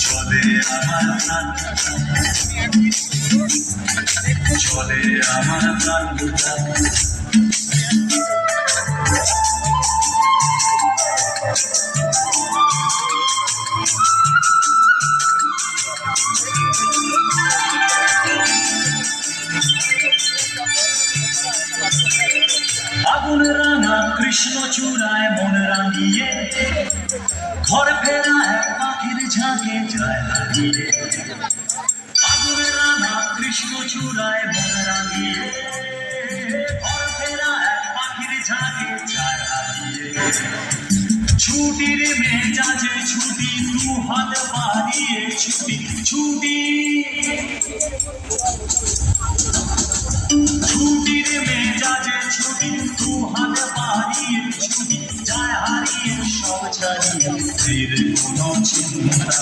চলে আমার প্রাণ, চলে আমার প্রাণ। আগুন রাঙা কৃষ্ণ চূড়ায় মন রাঙিয়ে, ঘর ফেরা এক পাখির ঝাঁকে যায় হারিয়ে। আগুন রাঙা কৃষ্ণ চূড়ায় মন রাঙিয়ে, ঘর ফেরা এক পাখির ঝাঁকে যায় হারিয়ে। ছুটির মেজাজে ছুটি, দু হাত বাড়িয়ে ছুটি, ছুটি ছুটির মেজাজে ছুটি, দু হাত বাড়িয়ে ছুটি, যায় হারিয়ে সব ছাড়িয়ে। ফিরে কোনো চিন্তা